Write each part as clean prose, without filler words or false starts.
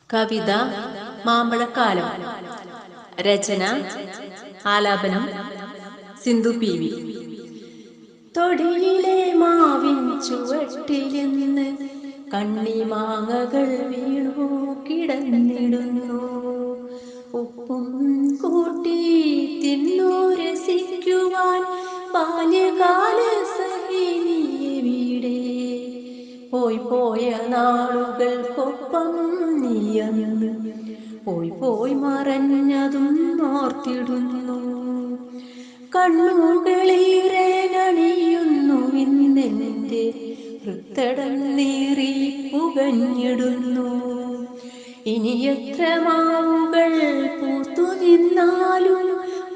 കവിത മാമ്പഴക്കാലം. രചന ആലാപനം സിന്ധു PV. തൊടിയിലെ മാവിൻ ചുവട്ടിലിന്ന് കണ്ണിമാങ്ങകൾ വീണു കിടന്നിടുന്നു. ഉപ്പും കൂട്ടി തിന്നു രസിക്കുവാൻ ബാല്യകാല സഖിനിയെവിടെ? പോയി പോയ നാളുകൾക്കൊപ്പം നീയന്ന് പോയി പോയി മറഞ്ഞതും ഓർത്തിടുന്നു. കണ്ണുകളേറെ നണിയുന്നു ഇന്നെന്റെ ഹൃത്തടം നീറി പുകഞ്ഞിടുന്നു. ഇനി എത്ര മാവുകൾ പൂത്തു നിന്നാലും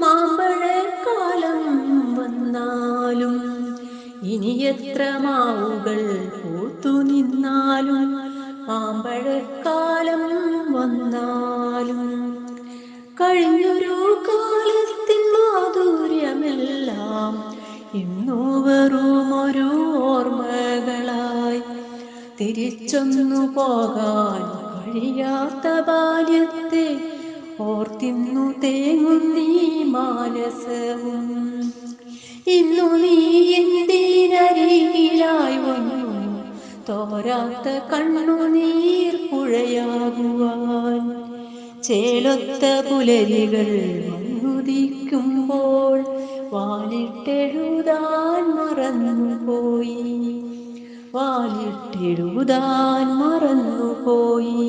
മാമ്പഴക്കാലം വന്നാലും, ഇനി എത്ര മാവുകൾ പൂത്തു നിന്നാലും മാമ്പഴക്കാലം വന്നാലും, കഴിഞ്ഞൊരു കാലത്തിൻ മാധുര്യമെല്ലാം ഇന്നു വെറുമൊരു ഓർമ്മകളായി. തിരിച്ചൊന്നു പോകാൻ കഴിയാത്ത ബാല്യത്തെ ഓർത്തിന്നു തേങ്ങുന്നീ മാനസവും. ഇന്നു നീ എന്തിനരികിലായി വന്നു തോരാത്ത കണ്ണുനീർ പുഴയാകുവാൻ? ചേലൊത്ത പുലരികൾ വന്നുദിക്കുമ്പോൾ വാലിട്ടെഴുതാൻ മറന്നുപോയി, വാലിട്ടെഴുതാൻ മറന്നുപോയി.